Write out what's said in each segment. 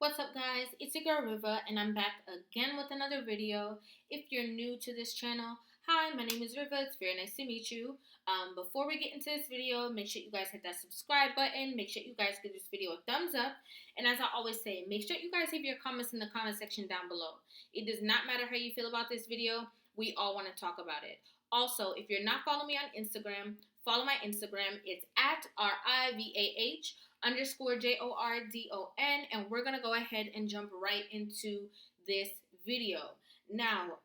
What's up, guys? It's your girl Rivah, and I'm back again with another video. If you're new to this channel, hi, my name is Rivah. It's very nice to meet you. Before we get into this video, make sure you guys hit that subscribe button. Make sure you guys give this video a thumbs up. And as I always say, make sure you guys leave your comments in the comment section down below. It does not matter how you feel about this video. We all want to talk about it. Also, if you're not following me on Instagram, follow my Instagram. It's at RIVAH_JORDON, and we're gonna go ahead and jump right into this video. Now,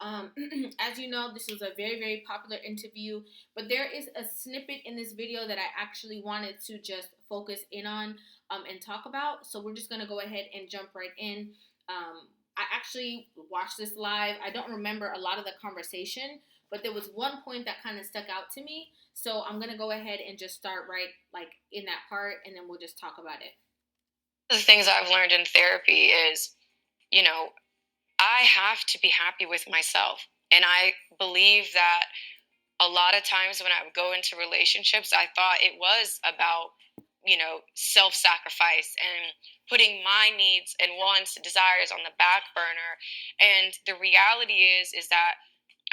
as you know, this was a very popular interview, but there is a snippet in this video that I actually wanted to just focus in on and talk about. So we're just gonna go ahead and jump right in. I actually watched this live. I don't remember a lot of the conversation, but there was one point that kind of stuck out to me. So I'm gonna go ahead and just start right like in that part, and then we'll just talk about it. The things I've learned in therapy is, you know, I have to be happy with myself. And I believe that a lot of times when I would go into relationships, I thought it was about, self sacrifice and putting my needs and wants, desires on the back burner. And the reality is that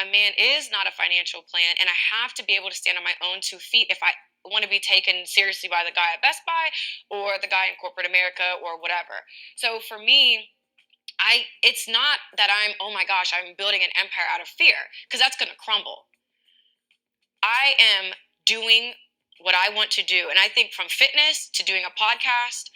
a man is not a financial plan, and I have to be able to stand on my own 2 feet if I want to be taken seriously by the guy at Best Buy or the guy in corporate America or whatever. So for me, it's not that I'm, oh my gosh, I'm building an empire out of fear, because that's going to crumble. I am doing what I want to do. And I think from fitness to doing a podcast,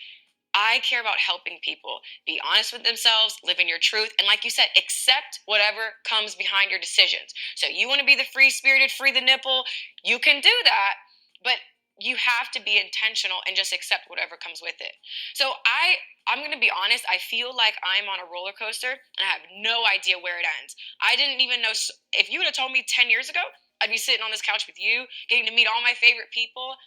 I care about helping people be honest with themselves, live in your truth, and like you said, accept whatever comes behind your decisions. So you want to be the free spirited, free the nipple, you can do that, but you have to be intentional and just accept whatever comes with it. So I'm going to be honest, I feel like I'm on a roller coaster and I have no idea where it ends. I didn't even know, if you would have told me 10 years ago, I'd be sitting on this couch with you, getting to meet all my favorite people,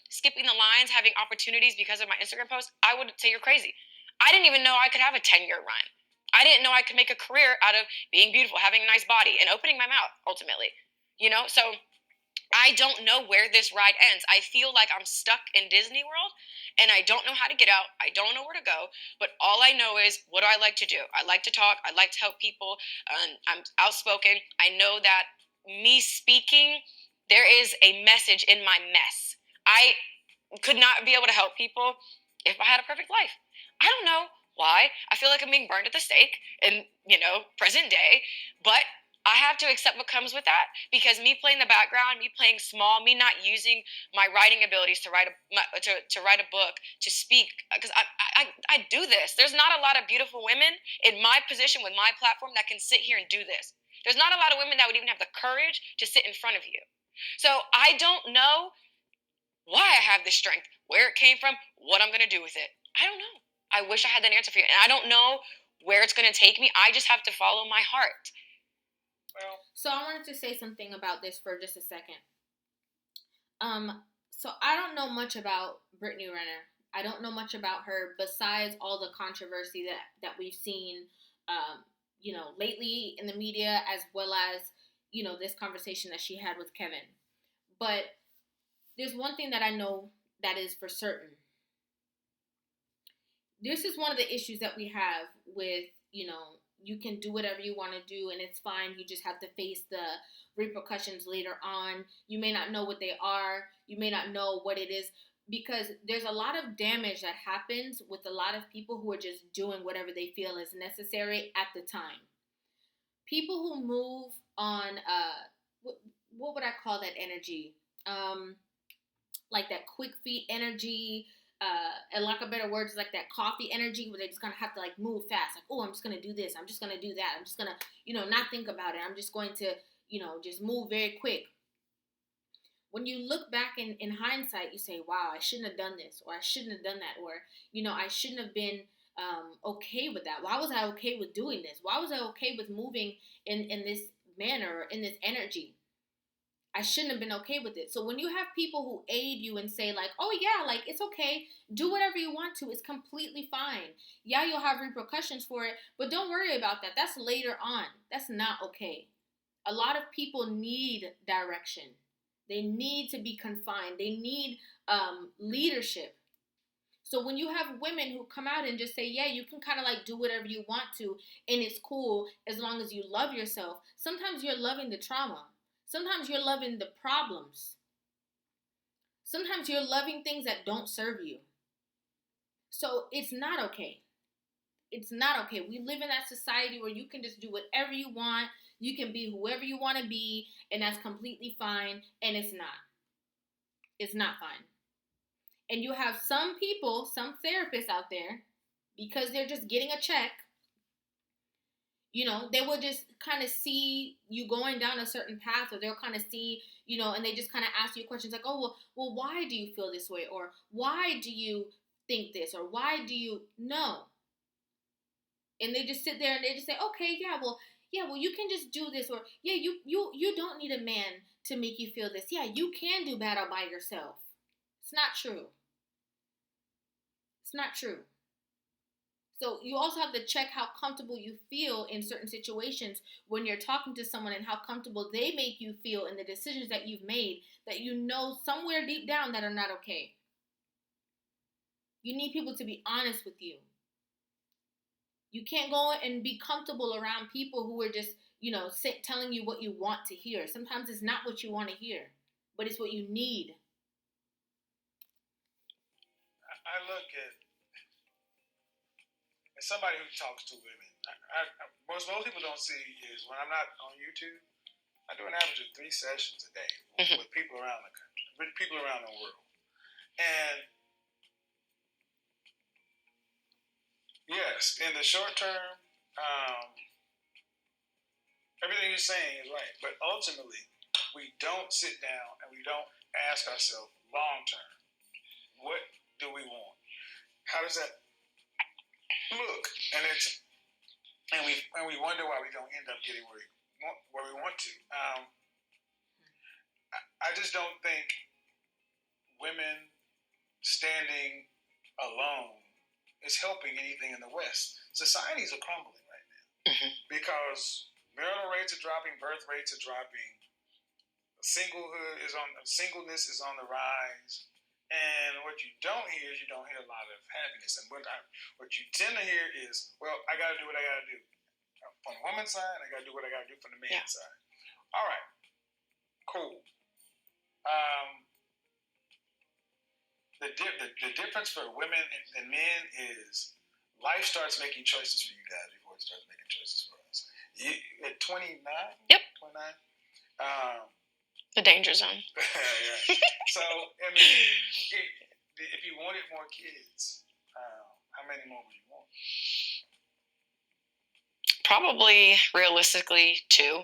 skipping the lines, having opportunities because of my Instagram post, I would say you're crazy. I didn't even know I could have a 10-year run. I didn't know I could make a career out of being beautiful, having a nice body, and opening my mouth, ultimately. So I don't know where this ride ends. I feel like I'm stuck in Disney World and I don't know how to get out. I don't know where to go. But all I know is, what do I like to do? I like to talk. I like to help people. I'm outspoken. I know that me speaking, there is a message in my mess. I could not be able to help people if I had a perfect life. I don't know why. I feel like I'm being burned at the stake in, present day, but I have to accept what comes with that, because me playing the background, me playing small, me not using my writing abilities to write a book, to speak, because I do this. There's not a lot of beautiful women in my position with my platform that can sit here and do this. There's not a lot of women that would even have the courage to sit in front of you. So I don't know why I have this strength, where it came from, what I'm going to do with it. I don't know. I wish I had that answer for you. And I don't know where it's going to take me. I just have to follow my heart. So I wanted to say something about this for just a second. So I don't know much about Brittany Renner. I don't know much about her besides all the controversy that we've seen, lately in the media, as well as, this conversation that she had with Kevin. But there's one thing that I know that is for certain. This is one of the issues that we have with, you can do whatever you want to do and it's fine. You just have to face the repercussions later on. You may not know what they are. You may not know what it is, because there's a lot of damage that happens with a lot of people who are just doing whatever they feel is necessary at the time. People who move on, what would I call that energy? Like that quick feet energy, and like a better word is like that coffee energy, where they just gonna have to like move fast. Like, oh, I'm just gonna do this. I'm just gonna do that. I'm just gonna, not think about it. I'm just going to, just move very quick. When you look back in hindsight, you say, wow, I shouldn't have done this, or I shouldn't have done that, or, I shouldn't have been okay with that. Why was I okay with doing this? Why was I okay with moving in this manner, or in this energy? I shouldn't have been okay with it. So when you have people who aid you and say like, oh yeah, like it's okay, do whatever you want to, it's completely fine. Yeah, you'll have repercussions for it, but don't worry about that. That's later on. That's not okay. A lot of people need direction. They need to be confined. They need leadership. So when you have women who come out and just say, yeah, you can kind of like do whatever you want to, and it's cool as long as you love yourself. Sometimes you're loving the trauma. Sometimes you're loving the problems. Sometimes you're loving things that don't serve you. So it's not okay. It's not okay. We live in that society where you can just do whatever you want. You can be whoever you want to be, and that's completely fine. And it's not. It's not fine. And you have some people, some therapists out there, because they're just getting a check, they will just kind of see you going down a certain path, or they'll kind of see, and they just kind of ask you questions like, oh, well, why do you feel this way? Or why do you think this? Or why do you know? And they just sit there and they just say, okay, well, you can just do this. Or, yeah, you don't need a man to make you feel this. Yeah, you can do battle by yourself. It's not true. It's not true. So you also have to check how comfortable you feel in certain situations when you're talking to someone, and how comfortable they make you feel in the decisions that you've made that you know somewhere deep down that are not okay. You need people to be honest with you. You can't go and be comfortable around people who are just, telling you what you want to hear. Sometimes it's not what you want to hear, but it's what you need. I look at somebody who talks to women. Most people don't see is when I'm not on YouTube, I do an average of 3 sessions a day with people around the country, with people around the world. And yes, in the short term, everything you're saying is right. But ultimately, we don't sit down and we don't ask ourselves long term, what do we want? How does that look? And we wonder why we don't end up getting where we want to. I just don't think women standing alone is helping anything in the West. Societies are crumbling right now because marital rates are dropping, birth rates are dropping, singleness is on the rise. And what you don't hear is you don't hear a lot of happiness. And what you tend to hear is, well, I got to do what I got to do. From the woman's side, I got to do what I got to do from the man's side. All right, cool. The difference for women and men is life starts making choices for you guys before it starts making choices for us. At 29? Yep. 29? The danger zone. Yeah. So, I mean, if you wanted more kids, how many more would you want? Probably, realistically, 2.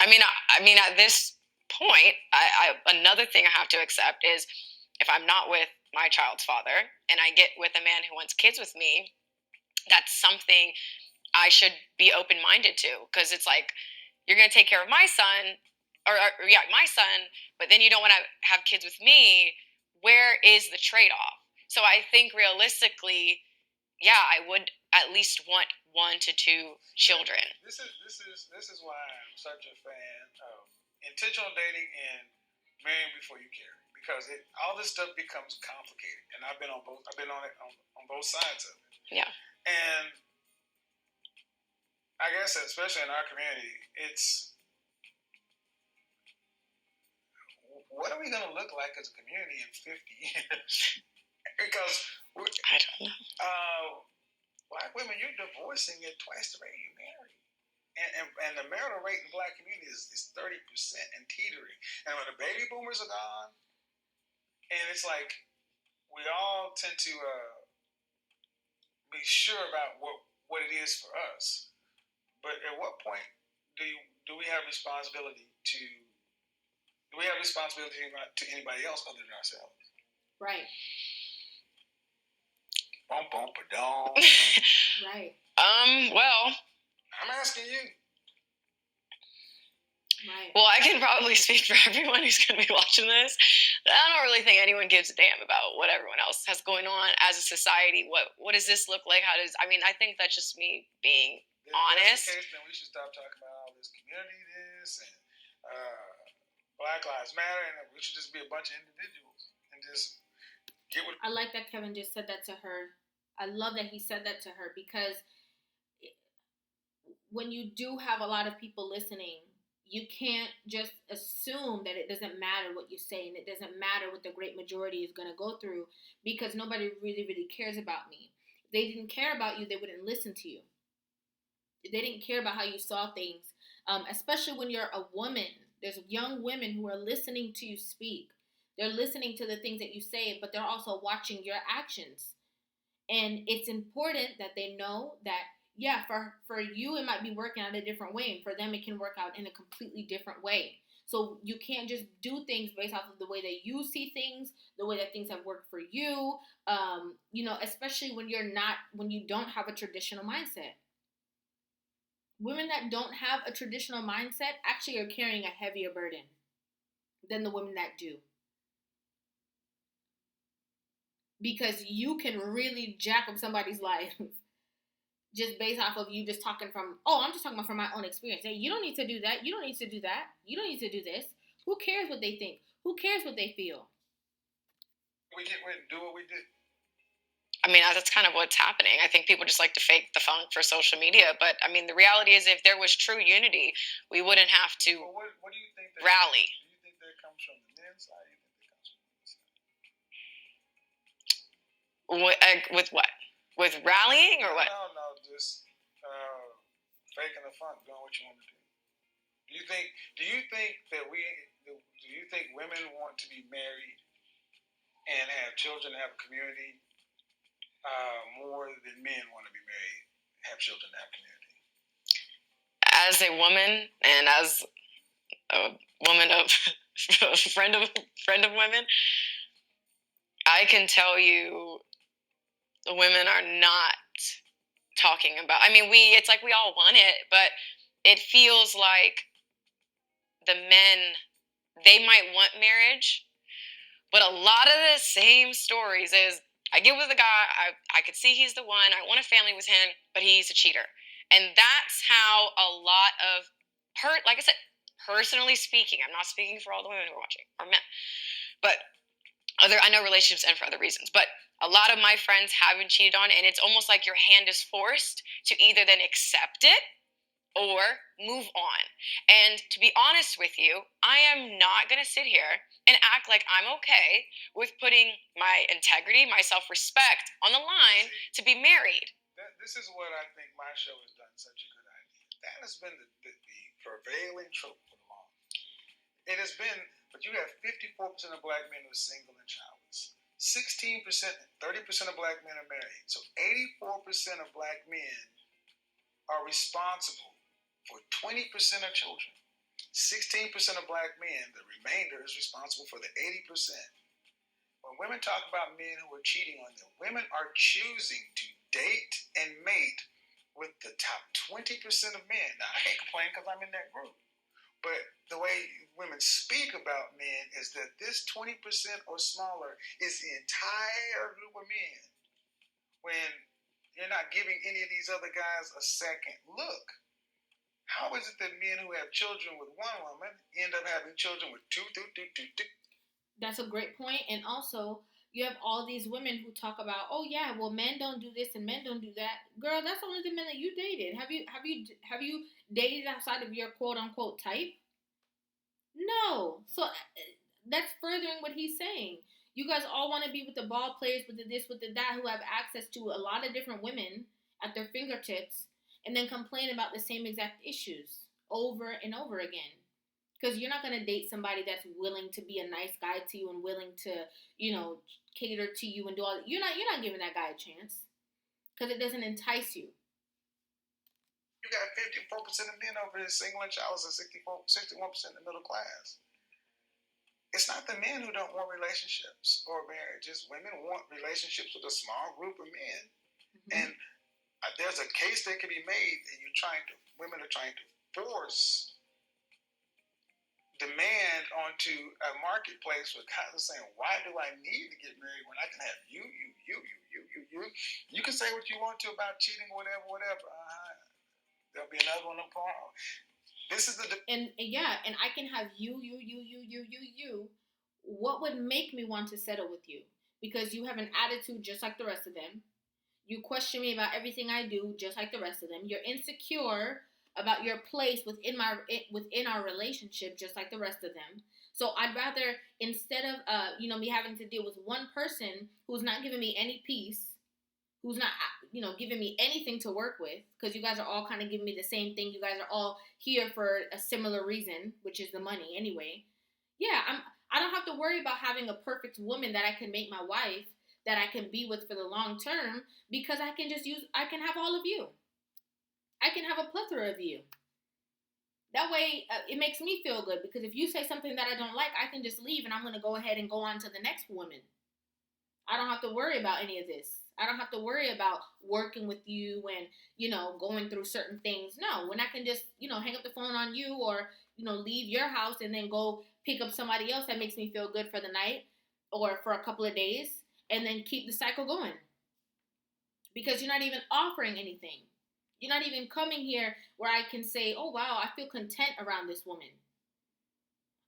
I mean, at this point, another thing I have to accept is if I'm not with my child's father and I get with a man who wants kids with me, that's something I should be open-minded to, because it's like, you're going to take care of my son, my son, but then you don't want to have kids with me. Where is the trade-off? So I think realistically, I would at least want 1 to 2 children. This is why I'm such a fan of intentional dating and marrying before you carry, because all this stuff becomes complicated, and I've been on it on both sides of it. Yeah. And I guess especially in our community, it's what are we going to look like as a community in 50 years? Because I don't know. Black women, you're divorcing at twice the rate you marry. And the marital rate in the Black community is 30% and teetering. And when the baby boomers are gone, and it's like we all tend to be sure about what it is for us. But at what point do we have responsibility to anybody else other than ourselves? Right. Bum bum ba-dum. Right. Well, I'm asking you. Right. Well, I can probably speak for everyone who's going to be watching this. I don't really think anyone gives a damn about what everyone else has going on as a society. What does this look like? I think that's just me being honest. If that's the case, then we should stop talking about all this community and Black Lives Matter, and we should just be a bunch of individuals and just I like that Kevin just said that to her. I love that he said that to her, because when you do have a lot of people listening, you can't just assume that it doesn't matter what you say and it doesn't matter what the great majority is going to go through, because nobody really, really cares about me. If they didn't care about you, they wouldn't listen to you. If they didn't care about how you saw things, especially when you're a woman. There's young women who are listening to you speak. They're listening to the things that you say, but they're also watching your actions. And it's important that they know that, yeah, for you it might be working out a different way, and for them it can work out in a completely different way. So you can't just do things based off of the way that you see things, the way that things have worked for you. Especially when you don't have a traditional mindset. Women that don't have a traditional mindset actually are carrying a heavier burden than the women that do, because you can really jack up somebody's life just based off of you just talking from, I'm just talking about from my own experience. Hey, you don't need to do that. You don't need to do that. You don't need to do this. Who cares what they think? Who cares what they feel? We get with and do what we do. I mean, that's kind of what's happening. I think people just like to fake the funk for social media. But I mean, the reality is, if there was true unity, we wouldn't have to what do you think rally. Do you think that comes from the men's side? Do you think that comes from the women's side? With what? With rallying or what? No, just faking the funk, doing what you want to do. Do you think women want to be married and have children, have a community, more than men want to be married, have children, have community? As a woman, and as a woman of a friend of women, I can tell you, the women are not talking about. I mean, it's like we all want it, but it feels like the men, they might want marriage, but a lot of the same stories is, I get with a guy, I could see he's the one, I want a family with him, but he's a cheater. And that's how a lot of like I said, personally speaking, I'm not speaking for all the women who are watching, or men, but I know relationships end for other reasons, but a lot of my friends have been cheated on, and it's almost like your hand is forced to either then accept it or move on. And to be honest with you, I am not going to sit here and act like I'm okay with putting my integrity, my self-respect on the line to be married. This is what I think my show has done such a good idea. That has been the prevailing trope for long. It has been, but you have 54% of black men who are single and childless. 16%, 30% of black men are married. So 84% of black men are responsible for 20% of children. 16% of black men, the remainder is responsible for the 80%. When women talk about men who are cheating on them, women are choosing to date and mate with the top 20% of men. Now, I can't complain because I'm in that group. But the way women speak about men is that this 20% or smaller is the entire group of men. When you're not giving any of these other guys a second look. How is it that men who have children with one woman end up having children with two? That's a great point. And also, you have all these women who talk about, oh yeah, well, men don't do this and men don't do that. Girl, that's only the men that you dated. Have you dated outside of your quote unquote type? No. So that's furthering what he's saying. You guys all want to be with the ball players, with the this, with the that, who have access to a lot of different women at their fingertips, and then complain about the same exact issues over and over again. Because you're not going to date somebody that's willing to be a nice guy to you and willing to, cater to you and do all that. You're not giving that guy a chance, because it doesn't entice you. You got 54% of men over here single and childless, and 61% in the middle class. It's not the men who don't want relationships or marriages. Women want relationships with a small group of men. Mm-hmm. And there's a case that can be made, and women are trying to force demand onto a marketplace with kind of saying, why do I need to get married when I can have you? You can say what you want to about cheating, whatever. There'll be another one tomorrow. This is and I can have you. What would make me want to settle with you? because you have an attitude just like the rest of them. You question me about everything I do just like the rest of them. You're insecure about your place within our relationship just like the rest of them. So I'd rather, instead of me having to deal with one person who's not giving me any peace, who's not giving me anything to work with, because you guys are all kind of giving me the same thing. You guys are all here for a similar reason, which is the money anyway. Yeah, I don't have to worry about having a perfect woman that I can make my wife, that I can be with for the long term, because I can have all of you. I can have a plethora of you. That way, it makes me feel good, because if you say something that I don't like, I can just leave and I'm going to go ahead and go on to the next woman. I don't have to worry about any of this. I don't have to worry about working with you and, going through certain things. No, when I can just, hang up the phone on you, or, leave your house and then go pick up somebody else that makes me feel good for the night or for a couple of days, and then keep the cycle going. Because you're not even offering anything. You're not even coming here where I can say, oh, wow, I feel content around this woman.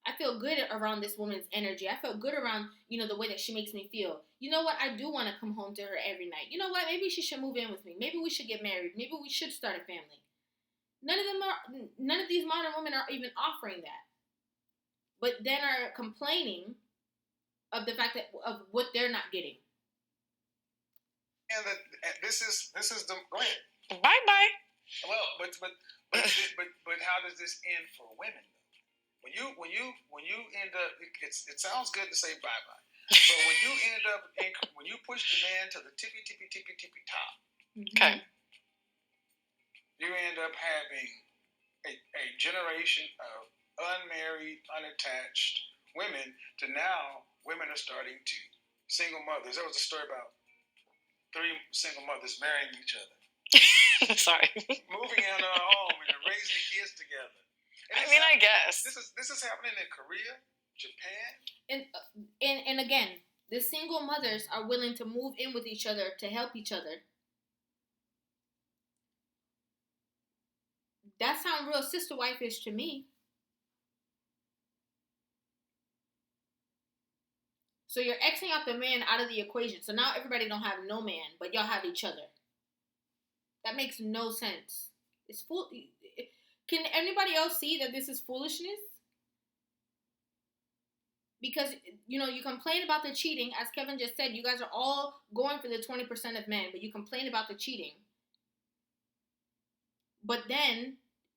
I feel good around this woman's energy. I feel good around, the way that she makes me feel. You know what? I do want to come home to her every night. You know what? Maybe she should move in with me. Maybe we should get married. Maybe we should start a family. None of these modern women are even offering that. But then are complaining of the fact of what they're not getting. And this is the go ahead. Bye. Well, but how does this end for women? When you end up, it sounds good to say bye, but when you end up when you push the man to the tippy top, okay, you end up having a generation of unmarried, unattached women. To now, women are starting to single mothers. There was a story about 3 single mothers marrying each other. Sorry. Moving in a home and raising the kids together. I guess this is happening in Korea, Japan, and again, the single mothers are willing to move in with each other to help each other. That sounds real sister wife-ish to me. So you're Xing out the man out of the equation. So now everybody don't have no man, but y'all have each other. That makes no sense. It's fool. Can anybody else see that this is foolishness? Because, you complain about the cheating. As Kevin just said, you guys are all going for the 20% of men, but you complain about the cheating. But then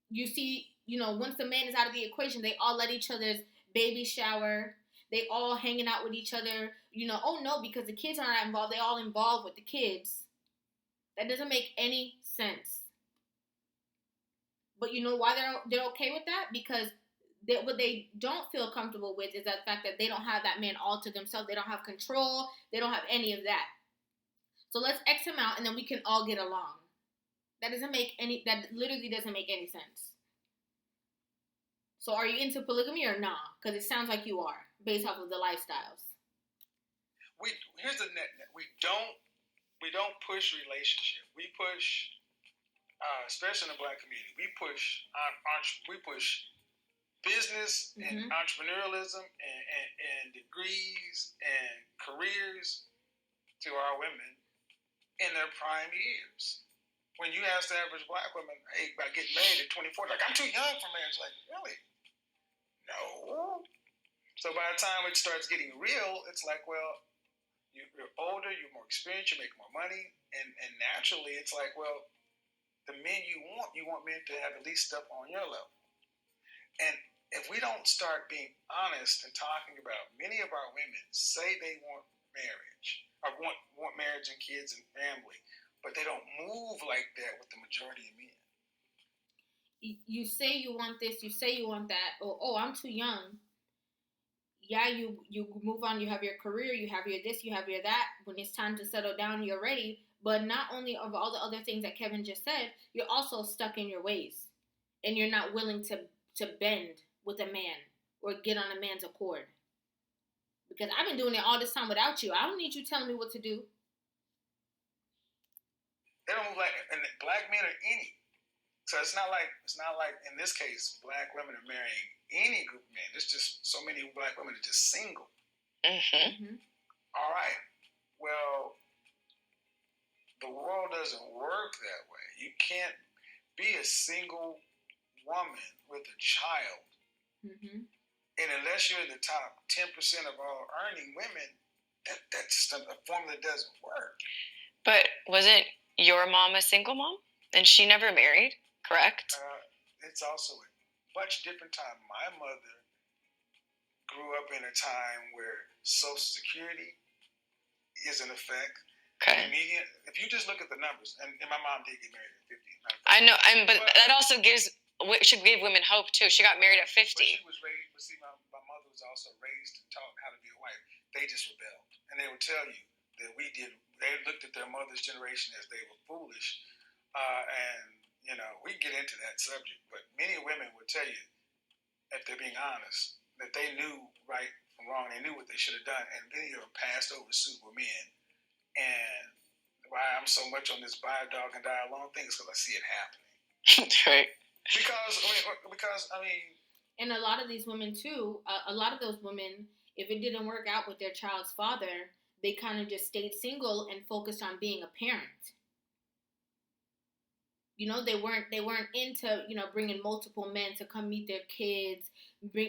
you see, once the man is out of the equation, they all let each other's baby shower. They all hanging out with each other. Oh no, because the kids are not involved. They all involved with the kids. That doesn't make any sense. But you know why they're okay with that? Because what they don't feel comfortable with is that fact that they don't have that man all to themselves. They don't have control. They don't have any of that. So let's X him out, and then we can all get along. That literally doesn't make any sense. So are you into polygamy or not? Because it sounds like you are, based off of the lifestyles. Here's the net. We don't push relationship. We push, especially in the Black community, we push business and entrepreneurialism and degrees and careers to our women in their prime years. When you ask the average Black woman, hey, about getting married at 24, like, I'm too young for marriage. Like, really? No. So by the time it starts getting real, it's like, well, you're older, you're more experienced, you make more money, and naturally it's like, well, the men you want men to have at least stuff on your level. And if we don't start being honest and talking about, many of our women say they want marriage, or want marriage and kids and family, but they don't move like that with the majority of men. You say you want this, you say you want that, or, oh, I'm too young. Yeah, you move on, you have your career, you have your this, you have your that. When it's time to settle down, you're ready. But not only of all the other things that Kevin just said, you're also stuck in your ways. And you're not willing to bend with a man or get on a man's accord. Because I've been doing it all this time without you. I don't need you telling me what to do. They don't move like, and Black men are any. So it's not like in this case, Black women are marrying any group of men. There's just so many Black women are just single. Mm-hmm. All right. Well, the world doesn't work that way. You can't be a single woman with a child. Mm-hmm. And unless you're in the top 10% of all earning women, that's just a formula that doesn't work. But wasn't your mom a single mom? And she never married, correct? It's also a much different time. My mother grew up in a time where Social Security is in effect. Okay. If you just look at the numbers, and my mom did get married at 50. I know, but that also should give women hope too. She got married at 50. But she was raised, but see, my mother was also raised and taught how to be a wife. They just rebelled. And they would tell you that they looked at their mother's generation as they were foolish. And, we get into that subject, but many women would tell you, if they're being honest, that they knew right from wrong. They knew what they should have done. And many of them passed over suitable men. And why I'm so much on this buy a dog and die alone thing is because I see it happening. Right. Because and a lot of these women too, a lot of those women, if it didn't work out with their child's father, they kind of just stayed single and focused on being a parent. They weren't into bringing multiple men to come meet their kids.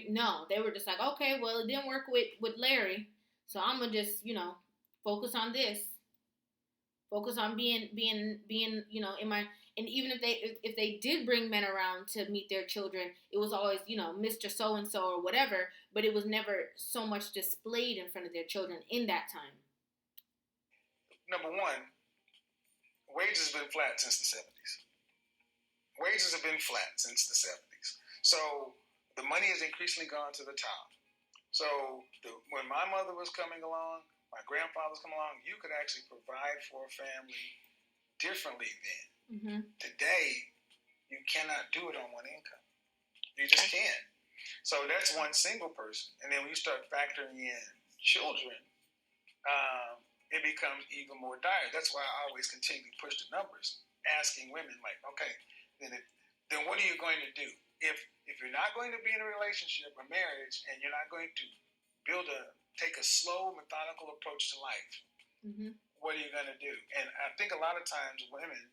No, they were just like, okay, well, it didn't work with Larry, so I'm gonna just focus on this. Focus on being in my. And even if they did bring men around to meet their children, it was always Mr. So and so or whatever, but it was never so much displayed in front of their children in that time. Number one, wages have been flat since the 70s. Wages have been flat since the 70s. So the money has increasingly gone to the top. So when my mother was coming along, my grandfather's coming along, you could actually provide for a family differently then. Mm-hmm. Today, you cannot do it on one income. You just can't. So that's one single person. And then when you start factoring in children, it becomes even more dire. That's why I always continue to push the numbers, asking women like, okay, then what are you going to do? If you're not going to be in a relationship or marriage and you're not going to take a slow, methodical approach to life, mm-hmm. What are you going to do? And I think a lot of times women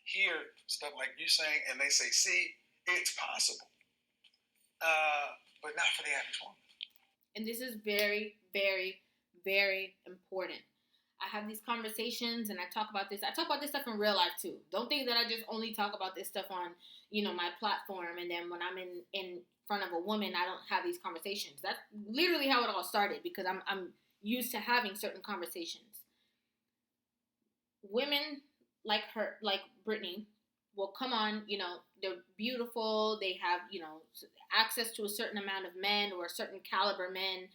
hear stuff like you saying and they say, see, it's possible. But not for the average woman. And this is very, very, very important. I have these conversations and I talk about this. I talk about this stuff in real life too. Don't think that I just only talk about this stuff on, my platform, and then when I'm in front of a woman, I don't have these conversations. That's literally how it all started, because I'm used to having certain conversations. Women like Brittany will come on, they're beautiful, they have, access to a certain amount of men or a certain caliber men.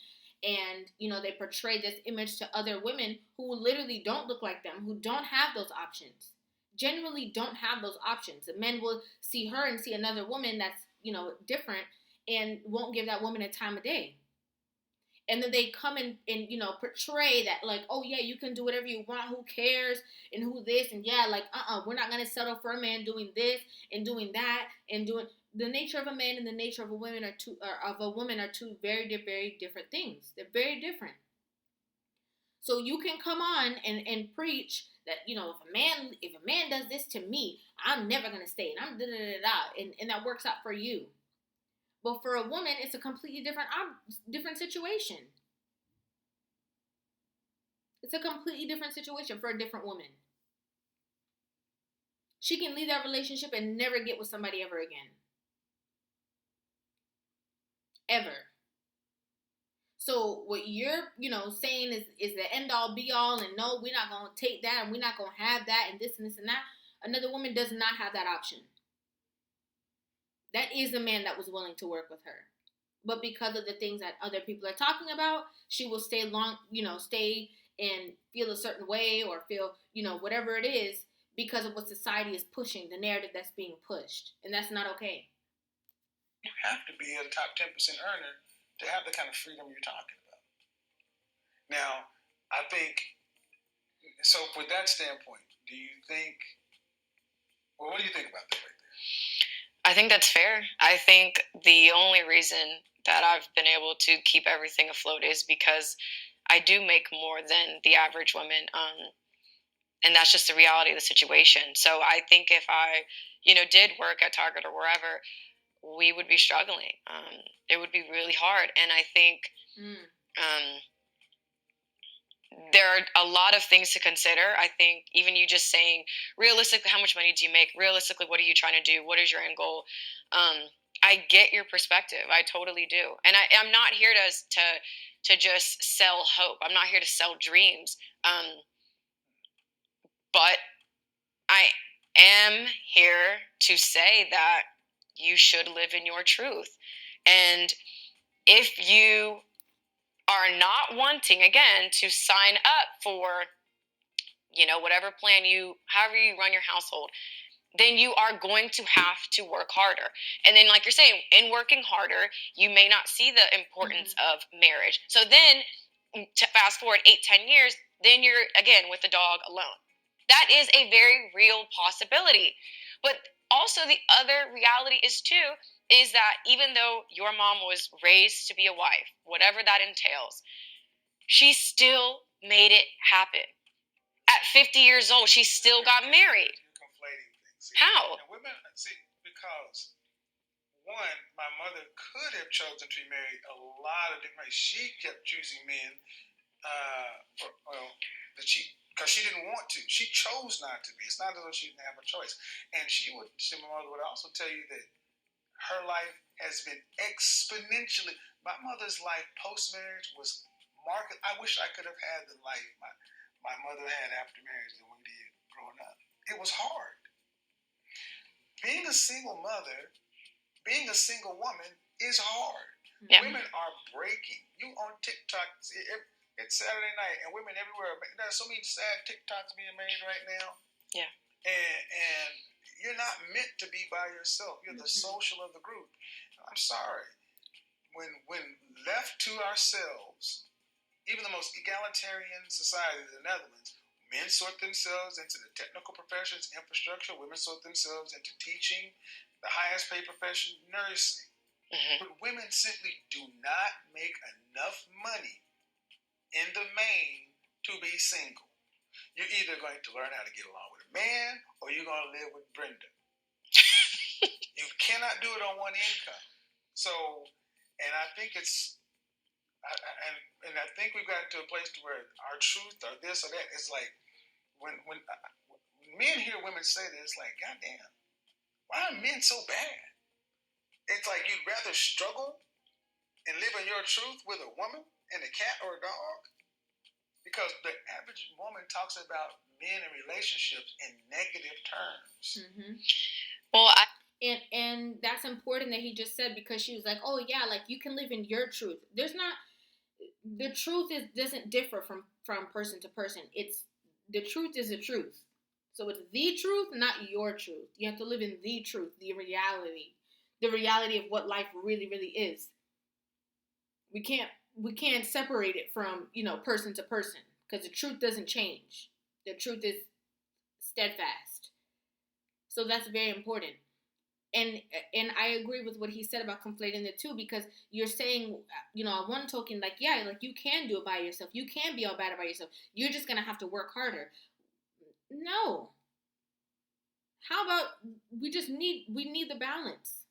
And, they portray this image to other women who literally don't look like them, who don't have those options. Generally don't have those options. The men will see her and see another woman that's, different, and won't give that woman a time of day. And then they come and portray that like, oh yeah, you can do whatever you want, who cares, and who this, and yeah, like, we're not going to settle for a man doing this and doing that and doing. The nature of a man and the nature of a woman are two very, very different things. They're very different. So you can come on and preach that, if a man does this to me, I'm never gonna stay, and I'm and that works out for you. But for a woman, it's a completely different situation. It's a completely different situation for a different woman. She can leave that relationship and never get with somebody ever again. Ever. So what you're, saying is the end all be all, and no, we're not going to take that, and we're not going to have that, and this and this and that. Another woman does not have that option. That is a man that was willing to work with her. But because of the things that other people are talking about, she will stay and feel a certain way, or feel, whatever it is, because of what society is pushing, the narrative that's being pushed. And that's not okay. You have to be a top 10% earner to have the kind of freedom you're talking about. Now, I think, so with that standpoint, what do you think about that right there? I think that's fair. I think the only reason that I've been able to keep everything afloat is because I do make more than the average woman. And that's just the reality of the situation. So I think if I, did work at Target or wherever, we would be struggling. It would be really hard. And I think there are a lot of things to consider. I think even you just saying, realistically, how much money do you make? Realistically, what are you trying to do? What is your end goal? I get your perspective. I totally do. And I'm not here to just sell hope. I'm not here to sell dreams. But I am here to say that you should live in your truth. And if you are not wanting, again, to sign up for, whatever plan however you run your household, then you are going to have to work harder. And then, like you're saying, in working harder, you may not see the importance of marriage. So then, to fast forward 8-10 years, then you're, again, with the dog alone. That is a very real possibility. But also the other reality is that even though your mom was raised to be a wife, whatever that entails, she still made it happen. At 50 years old, she still got married. You're conflating things. How? And women, because one, my mother could have chosen to be married a lot of different ways. She kept choosing men because she didn't want to. She chose not to be. It's not as though she didn't have a choice. And my mother would also tell you that her life has been exponentially. My mother's life post-marriage was marked. I wish I could have had the life my mother had after marriage than we did growing up. It was hard. Being a single mother, being a single woman is hard. Yeah. Women are breaking. You on TikTok, it's Saturday night, and women everywhere. There's so many sad TikToks being made right now. Yeah. And you're not meant to be by yourself. You're the social of the group. I'm sorry. When left to ourselves, even the most egalitarian society in the Netherlands, men sort themselves into the technical professions, infrastructure. Women sort themselves into teaching, the highest paid profession, nursing. But women simply do not make enough money in the main to be single. You're either going to learn how to get along with a man or you're going to live with Brenda. You cannot do it on one income. So, and I think I think we've gotten to a place to where our truth or this or that is like, when men hear women say this, it's like, goddamn, why are men so bad? It's like you'd rather struggle and live in your truth with a woman and a cat or a dog? Because the average woman talks about men and relationships in negative terms. Well, and that's important that he just said, because she was like, oh yeah, like you can live in your truth. The truth doesn't differ from person to person. It's the truth is the truth. So it's the truth, not your truth. You have to live in the truth, the reality of what life really, really is. We can't separate it from, person to person, because the truth doesn't change. The truth is steadfast. So that's very important. And I agree with what he said about conflating the two, because you're saying, on one token, like, yeah, like you can do it by yourself. You can be all bad by yourself. You're just going to have to work harder. No. How about we need the balance?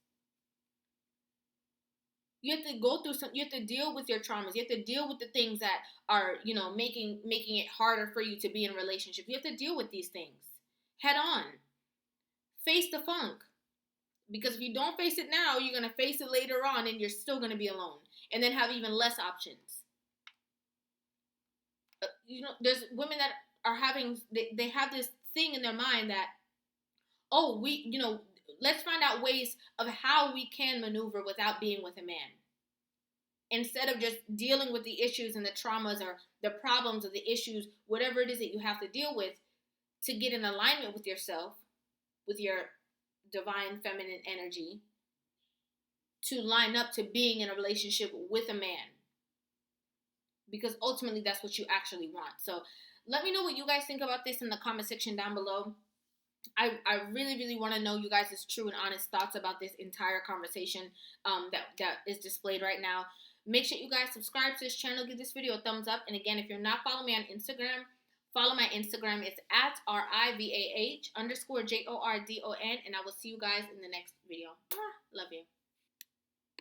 You have to go through you have to deal with your traumas. You have to deal with the things that are, making it harder for you to be in a relationship. You have to deal with these things head on. Face the funk. Because if you don't face it now, you're going to face it later on, and you're still going to be alone, and then have even less options. There's women that are they have this thing in their mind that, oh, let's find out ways of how we can maneuver without being with a man. Instead of just dealing with the issues and the traumas or the problems or the issues, whatever it is that you have to deal with, to get in alignment with yourself, with your divine feminine energy, to line up to being in a relationship with a man, because ultimately that's what you actually want. So let me know what you guys think about this in the comment section down below. I really, really want to know you guys' true and honest thoughts about this entire conversation that is displayed right now. Make sure you guys subscribe to this channel. Give this video a thumbs up. And again, if you're not following me on Instagram, follow my Instagram. It's at RIVAH_JORDON. And I will see you guys in the next video. Love you.